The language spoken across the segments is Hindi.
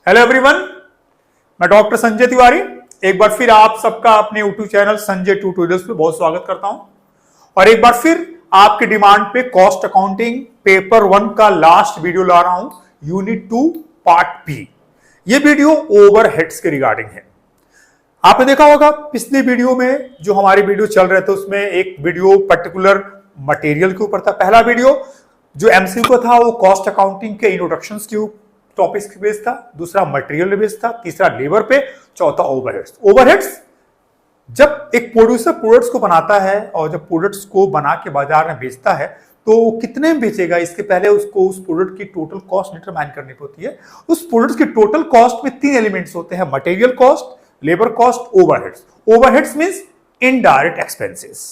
हेलो एवरीवन, मैं डॉक्टर संजय तिवारी एक बार फिर आप सबका अपने यूट्यूब चैनल संजय ट्यूटोरियल्स पे बहुत स्वागत करता हूं। और एक बार फिर आपकी डिमांड पे कॉस्ट अकाउंटिंग पेपर 1 का लास्ट वीडियो ला रहा हूं, यूनिट 2 पार्ट बी। ये वीडियो ओवरहेड्स के रिगार्डिंग है। आपने देखा होगा पिछले वीडियो में जो हमारे वीडियो चल रहे थे उसमें एक वीडियो पर्टिकुलर मटेरियल के ऊपर था। पहला वीडियो जो एमसीक्यू था वो कॉस्ट अकाउंटिंग के इंट्रोडक्शन के टॉपिक्स पे बेस्ड था, दूसरा मटेरियल बेस्ड था, तीसरा लेबर पे, चौथा ओवरहेड्स। ओवरहेड्स जब एक प्रोड्यूसर प्रोडक्ट्स को बनाता है और जब प्रोडक्ट्स को बना के बाजार में बेचता है तो कितने में बेचेगा इसके पहले उसको उस प्रोडक्ट की टोटल कॉस्ट डिटरमाइन करनी होती है। उस प्रोडक्ट की टोटल कॉस्ट में 3 एलिमेंट्स होते हैं, material cost, labour cost, overheads. Overheads means indirect expenses.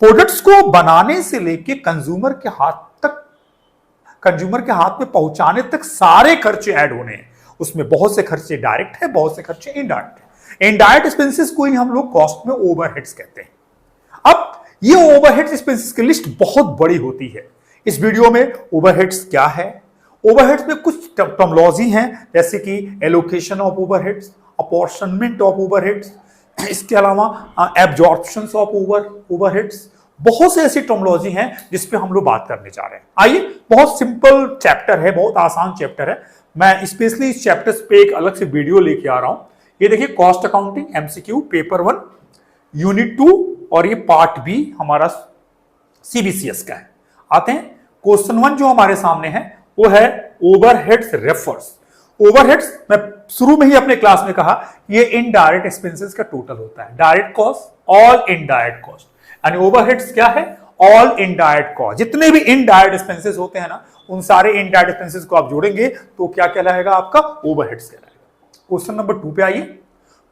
Products को बनाने से लेके कंज्यूमर के हाथ में पहुंचाने तक सारे खर्चे ऐड होने हैं। उसमें बहुत से खर्चे डायरेक्ट है, बहुत से खर्चे इनडायरेक्ट है। इनडायरेक्ट एक्सपेंसेस को ही हम लोग कॉस्ट में ओवरहेड्स कहते हैं। अब ये ओवरहेड्स एक्सपेंसेस की लिस्ट बहुत बड़ी होती है। इस वीडियो में ओवरहेड्स क्या है, ओवरहेड्स में कुछ टर्मिनोलॉजी हैं जैसे कि allocation of overheads, apportionment of overheads, इसके अलावा एब्जॉर्प्शन ऑफ ओवरहेड्स, बहुत से ऐसी टर्मिनोलॉजी हैं जिस पे हम लोग बात करने जा रहे हैं। आइए, बहुत सिंपल चैप्टर है, बहुत आसान चैप्टर है। मैं स्पेशली इस चैप्टर पे एक अलग से वीडियो लेके आ रहा हूं। ये देखिए, cost accounting MCQ paper 1 unit 2 और ये पार्ट बी हमारा सीबीसीएस का है। आते हैं क्वेश्चन 1 जो हमारे सामने है वो है ओवरहेड्स रेफर्स। ओवरहेड्स मैं शुरू में ही अपने क्लास में कहा ये इनडायरेक्ट एक्सपेंसेस का टोटल होता है। Direct cost, all indirect cost, यानी ओवरहेड्स क्या है, ऑल इनडायरेक्ट कॉस्ट। जितने भी इनडायरेक्ट एक्सपेंसेस होते हैं ना, उन सारे इनडायरेक्ट एक्सपेंसेस को आप जोड़ेंगे तो क्या कहलाएगा आपका, ओवरहेड्स कहलाएगा। क्वेश्चन नंबर 2 पे आइए।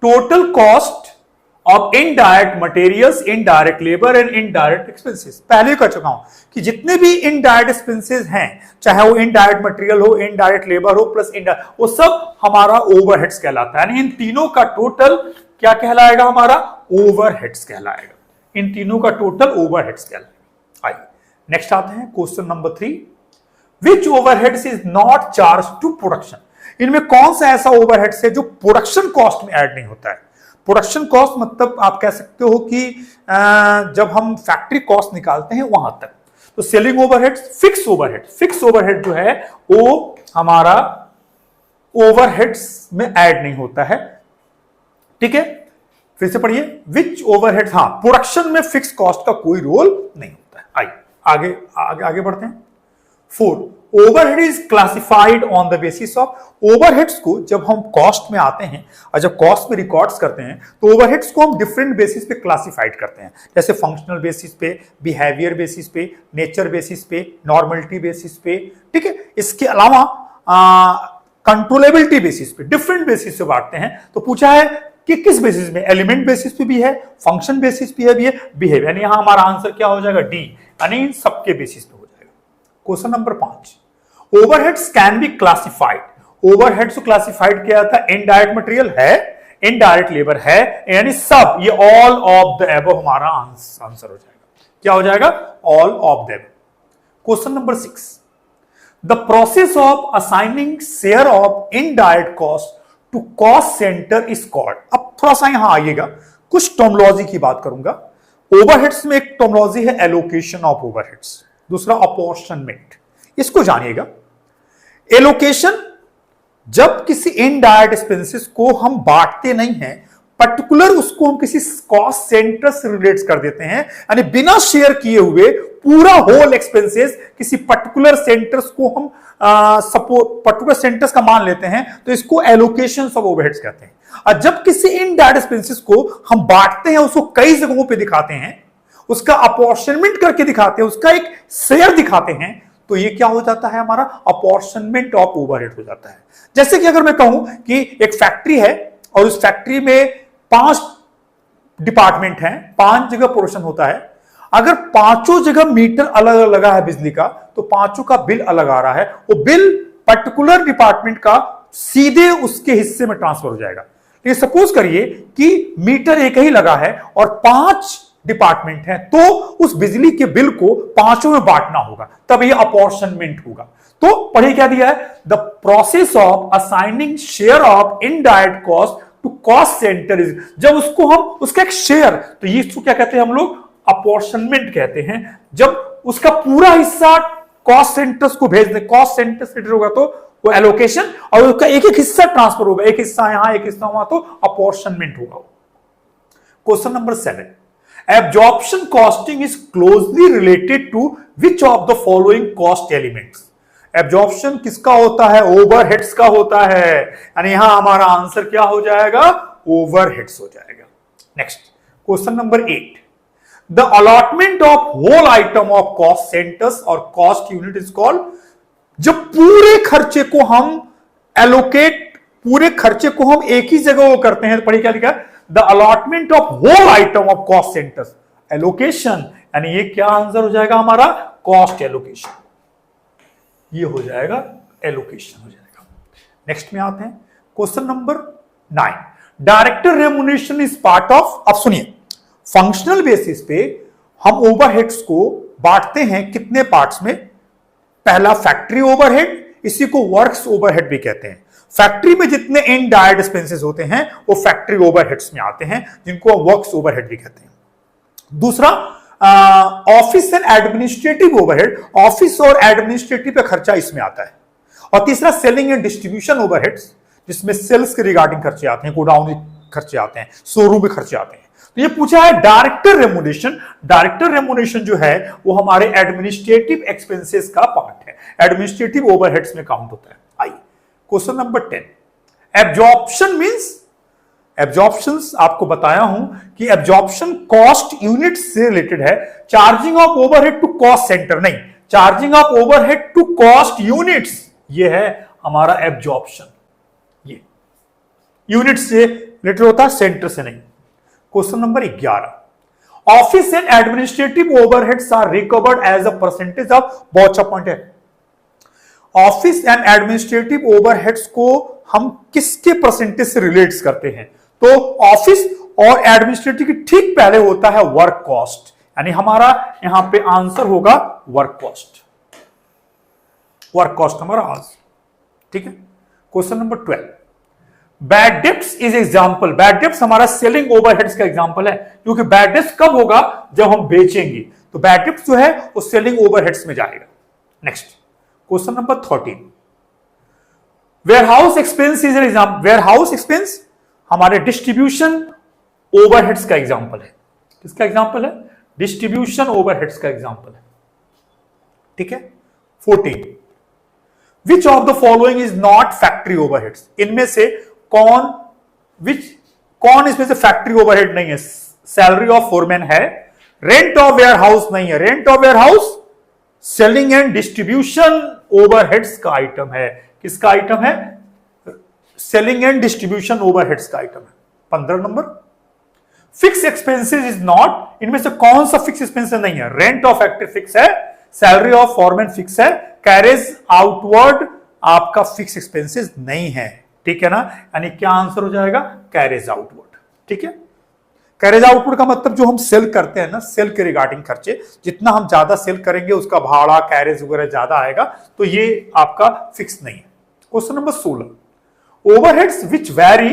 Total cost of indirect materials, indirect labour and indirect expenses. पहले कह चुका हूं कि जितने भी इनडायरेक्ट एक्सपेंसेस हैं, चाहे वो इनडायरेक्ट मटेरियल हो, इनडायरेक्ट लेबर हो, प्लस इनडायरेक्ट, वो सब हमारा ओवरहेड्स कहलाता है। यानी इन तीनों का टोटल क्या कहलाएगा, हमारा ओवरहेड्स कहलाएगा। इन तीनों का टोटल ओवरहेड्स कहलाएगा। आइए नेक्स्ट आते हैं question number 3। Which overheads is not charge to production. इनमें कौन सा ऐसा ओवरहेड्स है जो प्रोडक्शन कॉस्ट में ऐड नहीं होता है। प्रोडक्शन कॉस्ट मतलब आप कह सकते हो कि जब हम फैक्ट्री कॉस्ट निकालते हैं वहां तक। तो सेलिंग ओवरहेड्स, फिक्स ओवरहेड जो है वो हमारा ओवरहेड्स में ऐड नहीं होता है। ठीक है, फिर से पढ़िए। विच ओवरहेड, हाँ, प्रोडक्शन में फिक्स कॉस्ट का कोई रोल नहीं होता है। आइए आगे बढ़ते हैं। 4, overhead is classified on the basis of. Overheads को जब हम कॉस्ट में आते हैं और जब कॉस्ट में रिकॉर्ड्स करते हैं तो ओवरहेड्स को हम डिफरेंट बेसिस पे क्लासिफाइड करते हैं, जैसे फंक्शनल बेसिस पे, बिहेवियर बेसिस पे, नेचर बेसिस पे, नॉर्मलिटी बेसिस पे। ठीक है, इसके अलावा कंट्रोलेबिलिटी बेसिस पे, डिफरेंट बेसिस पे बांटते हैं। तो पूछा है कि किस बेसिस में, एलिमेंट बेसिस पे भी है, फंक्शन बेसिस पे भी है, बिहेवियर, यानी यहां हमारा आंसर क्या हो जाएगा, डी, यानी सबके बेसिस पे हो जाएगा। Question number 5, overheads can be classified. Overheads को क्लासिफाइड किया था, इनडायरेक्ट मटेरियल है, इनडायरेक्ट लेबर है, यानी सब, ये ऑल ऑफ द एबव हमारा आंसर हो जाएगा। क्या हो जाएगा, all of the above. Question number 6, the process of assigning share of indirect cost to cost centre is called. अब थोड़ा सा यहां आइएगा, कुछ टर्मिनोलॉजी की बात करूंगा। ओवरहेड्स में एक टर्मिनोलॉजी है एलोकेशन ऑफ ओवरहेड्स, दूसरा अपॉर्शनमेंट, इसको जानिएगा। एलोकेशन, जब किसी इनडायरेक्ट एक्सपेंसेस को हम बांटते नहीं हैं, पर्टिकुलर उसको हम किसी कॉस्ट सेंटर से रिलेट कर देते हैं, यानी बिना शेयर किए हुए पूरा होल एक्सपेंसेस किसी पर्टिकुलर सेंटर्स को हम पर्टिकुलर सेंटर्स का मान लेते हैं, तो इसको एलोकेशन ऑफ ओवरहेड्स कहते हैं। और जब किसी इनडायरेक्ट एक्सपेंसेस को हम बांटते हैं, उसको कई जगहों पे दिखाते हैं, उसका अपॉर्शनमेंट करके दिखाते हैं, उसका एक शेयर दिखाते हैं, तो ये क्या हो जाता है, हमारा अपॉर्शनमेंट ऑफ ओवरहेड हो जाता है। जैसे कि अगर मैं कहूं कि एक फैक्ट्री है और उस फैक्ट्री में 5 डिपार्टमेंट हैं, 5 जगह प्रोडक्शन होता है। अगर 5 जगह मीटर अलग अलग लगा है बिजली का, तो 5 का बिल अलग आ रहा है, वो बिल पर्टिकुलर डिपार्टमेंट का सीधे उसके हिस्से में ट्रांसफर हो जाएगा। लेकिन सपोज करिए कि मीटर एक ही लगा है और 5 डिपार्टमेंट है तो उस बिजली के बिल को पांचों में बांटना होगा, तब ये अपॉर्शनमेंट होगा। तो पढ़िए क्या दिया है, the process of assigning share of indirect cost to cost centre is, जब उसको हम उसका एक शेयर, तो ये इसको क्या कहते हैं हम लोग, अपॉर्शनमेंट कहते हैं। जब उसका पूरा हिस्सा कॉस्ट सेंटर्स को भेज दे, कॉस्ट सेंटर से होगा तो वो एलोकेशन, और उसका एक एक हिस्सा ट्रांसफर होगा, एक हिस्सा यहां एक हिस्सा वहां, तो अपॉर्शनमेंट होगा। Question number 7, absorption costing is closely related to which of the following cost elements. Absorption किसका होता है, ओवरहेड्स का होता है, यानी यहां हमारा आंसर क्या हो जाएगा, ओवरहेड्स हो जाएगा। Next question number 8, the allotment of whole item of cost centres और कॉस्ट यूनिट इज कॉल्ड, जब पूरे खर्चे को हम एलोकेट, पूरे खर्चे को हम एक ही जगह वो करते हैं, तो पढ़िए क्या लिखा है, the allotment of whole item of cost centres, allocation, यानी ये क्या आंसर हो जाएगा हमारा, कॉस्ट एलोकेशन, ये हो जाएगा एलोकेशन हो जाएगा। नेक्स्ट में आते हैं question number 9, director remuneration is part of, अब सुनिए, फंक्शनल बेसिस पे हम ओवरहेड्स को बांटते हैं कितने पार्ट्स में, पहला फैक्ट्री ओवरहेड, इसी को वर्क्स ओवरहेड भी कहते हैं। फैक्ट्री में जितने इनडायरेक्ट एक्सपेंसेस होते हैं वो फैक्ट्री ओवरहेड्स में आते हैं, जिनको वर्क्स ओवरहेड भी कहते हैं। दूसरा office and administrative overhead, office और एडमिनिस्ट्रेटिव का खर्चा इसमें आता है। और तीसरा सेलिंग एंड डिस्ट्रीब्यूशन ओवरहेड्स, जिसमें सेल्स के रिगार्डिंग खर्चे आते हैं, गोडाउन खर्चे आते हैं, शोरूम में खर्चे आते हैं। तो ये पूछा है डायरेक्टर रेम्युनरेशन, डायरेक्टर रेम्युनरेशन जो है वो हमारे एडमिनिस्ट्रेटिव एक्सपेंसेस का पार्ट है, एडमिनिस्ट्रेटिव ओवरहेड्स में काउंट होता है। आइए question number 10, absorption means, absorptions आपको बताया हूं कि एब्जॉर्प्शन कॉस्ट यूनिट से रिलेटेड है, charging of overhead to cost centre नहीं, charging of overhead to cost units, ये है हमारा एब्जॉर्प्शन, ये यूनिट से रिलेटेड होता है, सेंटर से नहीं। Question number 11, office and administrative overheads are recovered as a percentage of, बहुत अच्छा पॉइंट है, ऑफिस एंड एडमिनिस्ट्रेटिव ओवरहेड्स को हम किसके परसेंटेज से रिलेट करते हैं, तो ऑफिस और एडमिनिस्ट्रेटिव की ठीक पहले होता है वर्क कॉस्ट, यानी हमारा यहां पे आंसर होगा वर्क कॉस्ट, वर्क कॉस्ट हमारा आंसर, ठीक है। Question number 12, bad debts is example, bad debts हमारा सेलिंग ओवरहेड्स का एग्जांपल है, क्योंकि बैड डेब्ट्स कब होगा, जब हम बेचेंगे, तो बैड डेब्ट्स जो है वो सेलिंग ओवरहेड्स में जाएगा। Next question number 13, warehouse expense is an example, warehouse expense हमारे डिस्ट्रीब्यूशन ओवरहेड्स का एग्जांपल है, किसका एग्जांपल है, डिस्ट्रीब्यूशन ओवरहेड्स का एग्जांपल है, ठीक है। 14, विच of the following is not factory overheads, इनमें से कौन इसमें से फैक्ट्री ओवरहेड नहीं है, सैलरी ऑफ फोरमैन है, रेंट ऑफ वेयरहाउस नहीं है, rent of warehouse selling and distribution overheads का आइटम है, किसका आइटम है, सेलिंग एंड डिस्ट्रीब्यूशन ओवरहेड्स का आइटम है। 15 number, fix expenses is not, इनमें से कौन सा फिक्स एक्सपेंसेस नहीं है, रेंट ऑफ फैक्ट्री फिक्स है, सैलरी ऑफ फॉरमैन फिक्स है, कैरेज आउटवर्ड आपका फिक्स एक्सपेंसेस नहीं है, ठीक है ना, यानी क्या आंसर हो जाएगा, कैरेज आउटवर्ड, ठीक है। कैरेज आउटवर्ड का मतलब जो हम सेल करते हैं ना, सेल के रिगार्डिंग खर्चे, जितना हम ज्यादा सेल करेंगे उसका भाड़ा कैरेज वगैरह ज्यादा आएगा, तो ये आपका फिक्स नहीं है। Question number 16, overheads which vary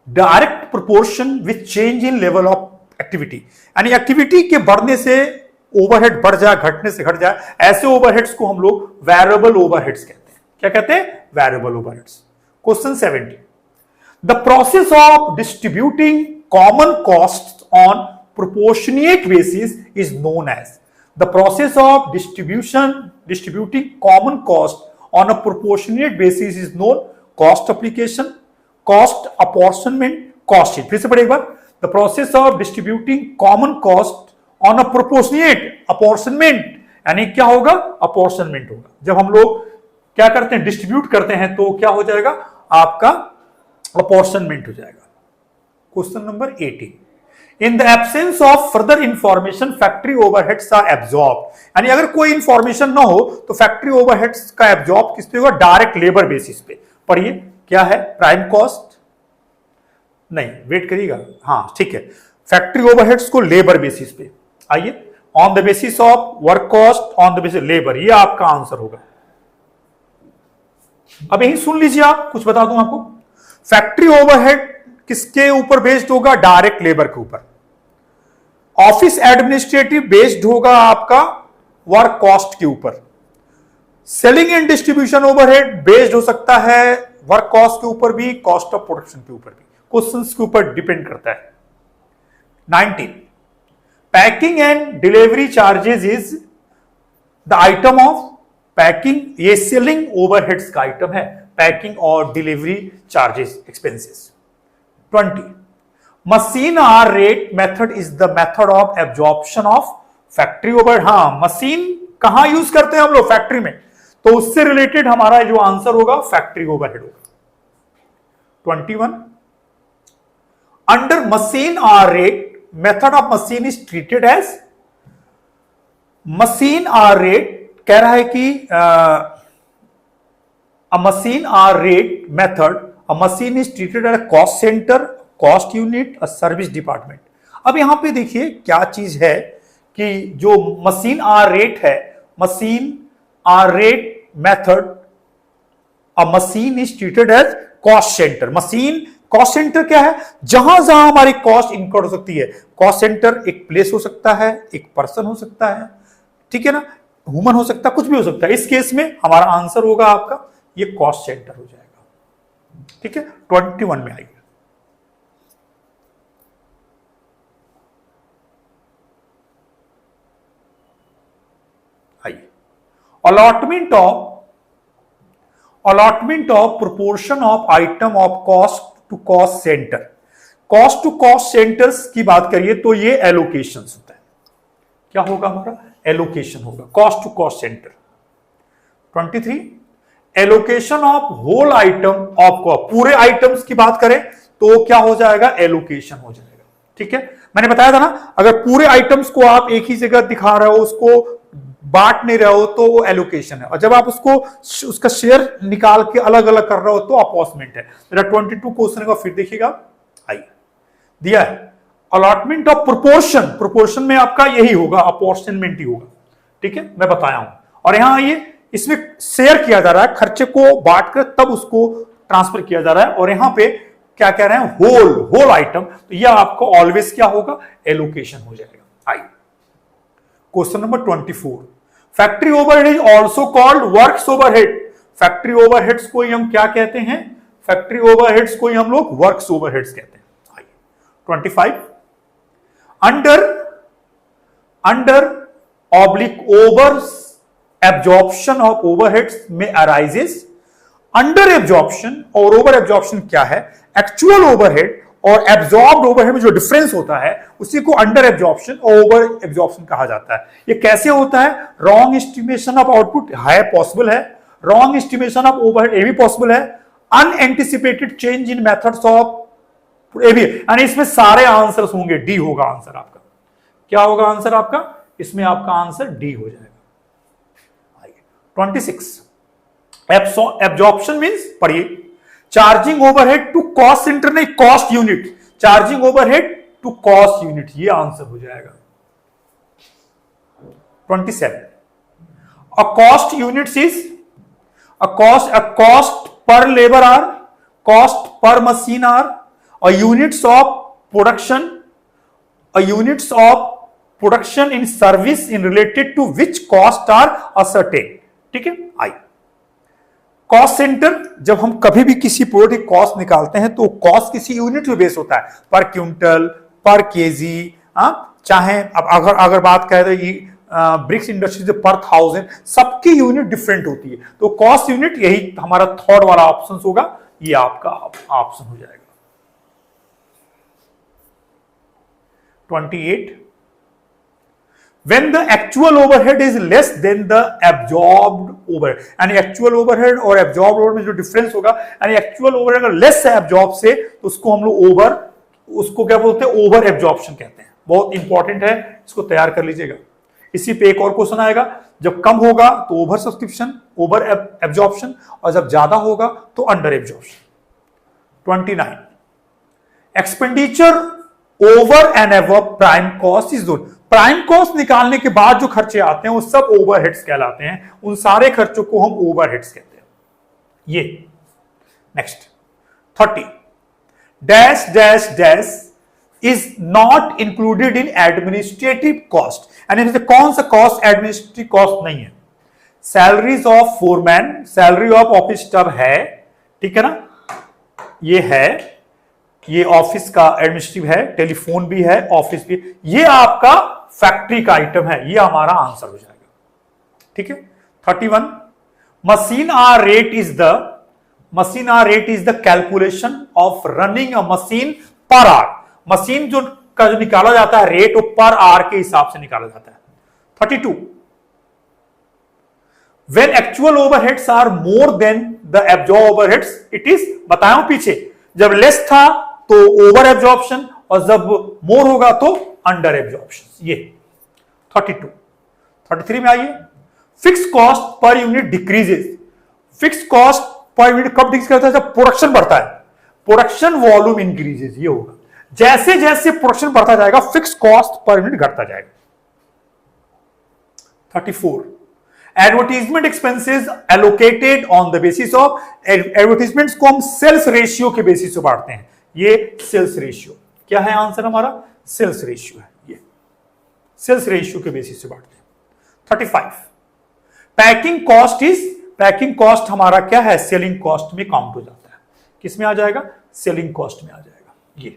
direct proportion with change in level of activity, यानी एक्टिविटी के बढ़ने से ओवरहेड बढ़ जाए, घटने से घट जाए, ऐसे ओवरहेड्स को हम लोग वेरिएबल ओवरहेड्स कहते हैं, क्या कहते हैं, variable overheads. Question 17, the process of distributing common costs on proportionate basis is known as, the process of distributing common cost on a proportionate basis is known, cost application, cost apportionment, cost sheet। फिर से पढ़िए एक बार, the process of distributing common cost on a proportionate, apportionment यानी क्या होगा, apportionment होगा, जब हम लोग क्या करते हैं, डिस्ट्रीब्यूट करते हैं, तो क्या हो जाएगा आपका apportionment हो जाएगा। Question number 18, in the absence of further information factory overheads are absorb, यानी अगर कोई इंफॉर्मेशन ना हो तो फैक्ट्री ओवरहेड्स का एब्जॉर्ब किस पे होगा, डायरेक्ट लेबर बेसिस पे। पढ़िए क्या है, प्राइम कॉस्ट नहीं, वेट करिएगा, हाँ ठीक है, फैक्ट्री ओवरहेड्स को लेबर बेसिस पे, आइए on the basis of work cost on the basis labour, ये आपका आंसर होगा। अब यही सुन लीजिए, आप कुछ बता दूं आपको, फैक्ट्री ओवरहेड किसके ऊपर बेस्ड होगा? डायरेक्ट लेबर के ऊपर। ऑफिस एडमिनिस्ट्रेटिव बेस्ड होगा आपका वर्क कॉस्ट के ऊपर। Selling and distribution overhead based हो सकता है वर्क कॉस्ट के ऊपर भी, कॉस्ट ऑफ प्रोडक्शन के ऊपर भी, क्वेश्चंस के ऊपर डिपेंड करता है। 19, packing and delivery charges is the item of packing, ये सेलिंग ओवरहेड्स का आइटम है, पैकिंग और delivery charges expenses. 20, machine hour rate method is the method of absorption of factory overhead. हाँ, मशीन कहां यूज करते हैं हम लोग? फैक्ट्री में, तो उससे रिलेटेड हमारा जो आंसर होगा फैक्ट्री ओवरहेड होगा। 21, under machine hour rate method of machine is treated as, machine hour rate कह रहा है कि a machine hour rate method, a machine is treated as cost centre, cost unit, a service department. अब यहां पे देखिए क्या चीज है कि जो मशीन आर रेट है, machine hour rate method, a machine is treated as cost centre. Machine cost centre क्या है? जहां जहां हमारी कॉस्ट इनकर्ड हो सकती है। कॉस्ट सेंटर एक प्लेस हो सकता है, एक पर्सन हो सकता है, ठीक है ना, ह्यूमन हो सकता है, कुछ भी हो सकता है। इस केस में हमारा आंसर होगा आपका ये कॉस्ट सेंटर हो जाएगा, ठीक है। 21 में आइए, allotment of proportion of item of cost to cost centre. Cost to cost centres की बात करिए तो ये एलोकेशन होता है। क्या होगा हमारा? एलोकेशन होगा, cost to cost centre. 23, allocation of whole item of cost, पूरे आइटम्स की बात करें तो क्या हो जाएगा? एलोकेशन हो जाएगा, ठीक है। मैंने बताया था ना, अगर पूरे आइटम्स को आप एक ही जगह दिखा रहे हो, उसको बांट नहीं रहे हो, तो वो एलोकेशन है, और जब आप उसको उसका शेयर निकाल के अलग अलग कर रहे हो तो अपॉर्चमेंट है। 22 क्वेश्चन का फिर देखिएगा, आइए दिया है अलॉटमेंट ऑफ प्रोपोर्शन, प्रोपोर्शन में आपका यही होगा, अपॉर्चमेंट ही होगा, ठीक है, मैं बताया हूं। और यहां ये इसमें शेयर किया जा रहा है, खर्चे को बांट कर तब उसको ट्रांसफर किया जा रहा है, और यहां पे क्या कह रहे हैं? होल आइटम, तो यह आपको ऑलवेज क्या होगा? एलोकेशन हो जाएगा। आइए question number 24, factory overhead is also called works overhead. Factory overheads को हम क्या कहते हैं? फैक्ट्री ओवरहेड्स को हम लोग वर्क्स ओवरहेड्स कहते हैं। आइए 25, under oblique over absorption of overheads में अराइजेस। अंडर एब्जॉर्प्शन और ओवर एब्जॉर्प्शन क्या है? एक्चुअल ओवरहेड और एब्जॉर्ब्ड ओवरहेड में जो डिफरेंस होता है उसी को अंडर एब्जॉर्प्शन और ओवर एब्जॉर्प्शन कहा जाता है। ये कैसे होता है? रॉन्ग एस्टिमेशन ऑफ आउटपुट है, पॉसिबल है। रॉन्ग एस्टिमेशन ऑफ ओवरहेड ये भी पॉसिबल है। Unanticipated change in methods of, ये भी, यानी इसमें सारे आंसर्स होंगे, डी होगा आंसर आपका। क्या होगा आंसर आपका? इसमें आपका आंसर डी हो जाएगा। 26, एब्जॉर्प्शन मींस, पढ़िए, charging overhead to cost centre, नहीं cost unit, charging overhead to cost unit, ये आंसर हो जाएगा। 27, a cost unit is a cost per labour hour, cost per machine hour, a units of production, a units of production in service in related to which cost are ascertain, ठीक है। आई कॉस्ट सेंटर, जब हम कभी भी किसी प्रोडक्ट की कॉस्ट निकालते हैं तो कॉस्ट किसी यूनिट पे बेस होता है, पर क्विंटल, पर केजी, चाहे अब अगर बात करें तो ब्रिक्स इंडस्ट्रीज पर 1000, सबकी यूनिट डिफरेंट होती है, तो कॉस्ट यूनिट यही हमारा थर्ड वाला ऑप्शन होगा, ये आपका ऑप्शन हो जाएगा। 28, when the actual overhead is less than the absorbed overhead, यानी actual overhead और absorbed overhead में जो डिफरेंस होगा, यानी actual overhead अगर लेस है absorb से तो उसको हम लोग उसको क्या बोलते हैं? ओवर एब्जॉर्प्शन कहते हैं। बहुत इंपॉर्टेंट है, इसको तैयार कर लीजिएगा। इसी पे एक और क्वेश्चन आएगा, जब कम होगा तो ओवर सब्सक्रिप्शन, ओवर एब्जॉर्प्शन, और जब ज्यादा होगा तो under absorption. 29, expenditure over and above prime cost is prime cost निकालने के बाद जो खर्चे आते हैं वो सब ओवरहेड्स कहलाते हैं। उन सारे खर्चों को हम ओवरहेड्स कहते हैं। ये next 30 dash dash dash is not included in administrative cost. यानी कौन सा कॉस्ट एडमिनिस्ट्रेटिव कॉस्ट नहीं है? Salaries of foreman, salary of office staff है, ठीक है ना, ये है, ये ऑफिस का एडमिनिस्ट्रेटिव है, टेलीफोन भी है, ऑफिस भी, ये आपका फैक्ट्री का आइटम है, ये हमारा आंसर हो जाएगा। ठीक है। 31 machine hour rate is the calculation of running a machine per hour. Machine जो निकाला जाता है रेट, वो पर आवर के हिसाब से निकाला जाता है। 32 when actual overheads are more than the absorbed overheads it is, बताया हूं पीछे, जब लेस था तो ओवर एब्जॉर्प्शन और जब मोर होगा तो अंडर एब्जॉर्प्शन। ये 32 33 में आइए, fix cost per unit decreases. Fix cost per unit कब डिक्रीज करता है? जब प्रोडक्शन बढ़ता है, प्रोडक्शन वॉल्यूम इंक्रीजेस, ये होगा। जैसे जैसे प्रोडक्शन बढ़ता जाएगा फिक्स कॉस्ट पर यूनिट घटता जाएगा। 34 advertisement expenses allocated on the basis of, advertisements को हम सेल्स रेशियो के बेसिस पे बांटते हैं। ये सेल्स रेशियो क्या है? आंसर हमारा सेल्स रेशियो है। ये सेल्स रेशियो के बेसिस से बांटते हैं। 35 पैकिंग कॉस्ट हमारा क्या है? सेलिंग कॉस्ट में काउंट हो जाता है। किस में आ जाएगा? सेलिंग कॉस्ट में आ जाएगा। ये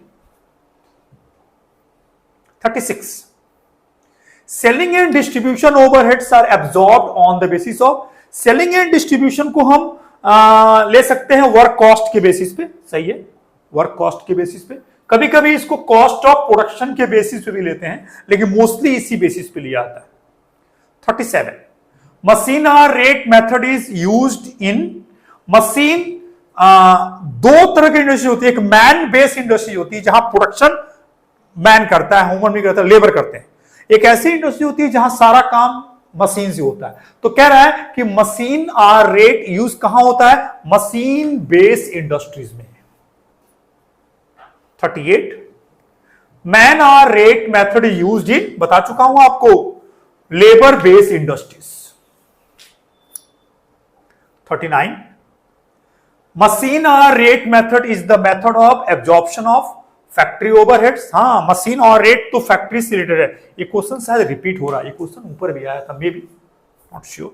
36 selling and distribution overheads are absorbed on the basis of. Selling and distribution को हम ले सकते हैं वर्क कॉस्ट के बेसिस पे, सही है, वर्क कॉस्ट के बेसिस पे। कभी कभी इसको कॉस्ट ऑफ प्रोडक्शन के बेसिस पे भी लेते हैं, लेकिन मोस्टली इसी बेसिस पे लिया जाता है। 37 machine hour rate method is used in. Machine दो तरह की इंडस्ट्री होती है, एक मैन बेस्ड इंडस्ट्री होती है जहां प्रोडक्शन मैन करता है, ह्यूमन भी करता है, लेबर करते हैं। एक ऐसी इंडस्ट्री होती है जहां सारा काम मशीन से होता है। तो कह रहा है कि मशीन आर रेट यूज कहां होता है? मशीन बेस्ड इंडस्ट्रीज में। 38 man hour rate method used in, बता चुका हूं आपको, labour based industries. 39 machine hour rate method is the method of absorption of factory overheads. हाँ, मशीन और रेट तो फैक्ट्री से रिलेटेड है। ये क्वेश्चन शायद रिपीट हो रहा है, ये क्वेश्चन ऊपर भी आया था, maybe, not sure.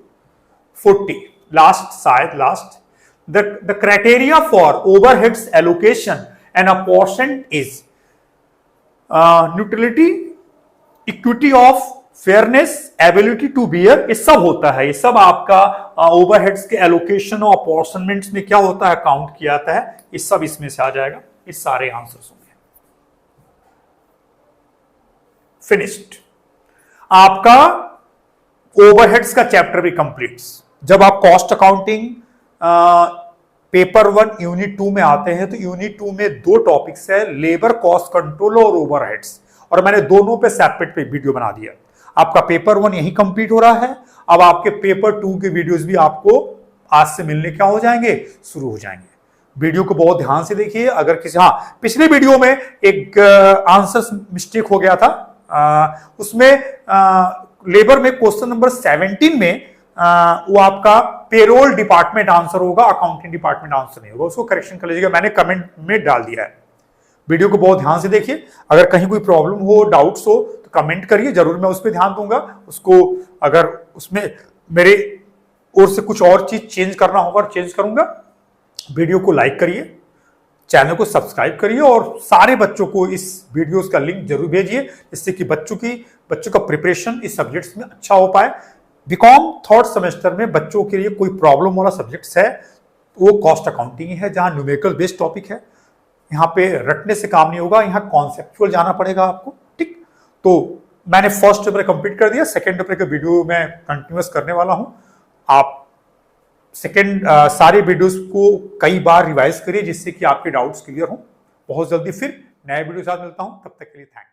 40 last, शायद last, the criteria for overheads allocation and apportionment is neutrality, equity of, fairness, ability to bear. ये सब होता है, ये सब आपका ओवरहेड्स के एलोकेशन और अपॉर्शनमेंट्स में क्या होता है? काउंट किया जाता है। ये सब इसमें से आ जाएगा, ये सारे आंसर्स होंगे। फिनिश्ड, आपका ओवरहेड्स का चैप्टर भी कंप्लीट्स। जब आप कॉस्ट अकाउंटिंग पेपर 1 यूनिट 2 में आते हैं तो यूनिट 2 में दो टॉपिक्स है, लेबर कॉस्ट कंट्रोल और ओवरहेड्स, और मैंने दोनों पे सेपरेट पे वीडियो बना दिया। आपका पेपर 1 यही कंप्लीट हो रहा है। अब आपके पेपर 2 के वीडियोस भी आपको आज से मिलने क्या हो जाएंगे? शुरू हो जाएंगे। वीडियो को बहुत ध्यान से देखिए। अगर किसी, हाँ, पिछले वीडियो में एक आंसर मिस्टेक हो गया था, उसमें लेबर में क्वेश्चन नंबर 17 में वो आपका पेरोल डिपार्टमेंट आंसर होगा, अकाउंटिंग डिपार्टमेंट आंसर नहीं होगा, उसको करेक्शन कर लीजिएगा, मैंने कमेंट में डाल दिया है। वीडियो को बहुत ध्यान से देखिए। अगर कहीं कोई प्रॉब्लम हो, डाउट्स हो तो कमेंट करिए, जरूर मैं उस पर ध्यान दूंगा। उसको अगर उसमें मेरे ओर से कुछ और चीज चेंज करना होगा चेंज करूंगा। वीडियो को लाइक करिए, चैनल को सब्सक्राइब करिए और सारे बच्चों को इस वीडियोस का लिंक जरूर भेजिए, जिससे कि बच्चों का प्रिपरेशन इस सब्जेक्ट्स में अच्छा हो पाए। बीकॉम थर्ड सेमेस्टर में बच्चों के लिए कोई प्रॉब्लम वाला सब्जेक्ट्स है वो कॉस्ट अकाउंटिंग है, जहां न्यूमेरिकल बेस्ड टॉपिक है। यहाँ पे रटने से काम नहीं होगा, यहाँ कॉन्सेप्चुअल जाना पड़ेगा आपको। ठीक, तो मैंने फर्स्ट पेपर कंप्लीट कर दिया, सेकेंड पेपर का वीडियो मैं कंटिन्यूअस करने वाला हूँ। आप सारे वीडियोस को कई बार रिवाइज करिए, जिससे कि आपके डाउट्स क्लियर हो। बहुत जल्दी फिर नए वीडियो के साथ मिलता हूं, तब तक के लिए थैंक्स।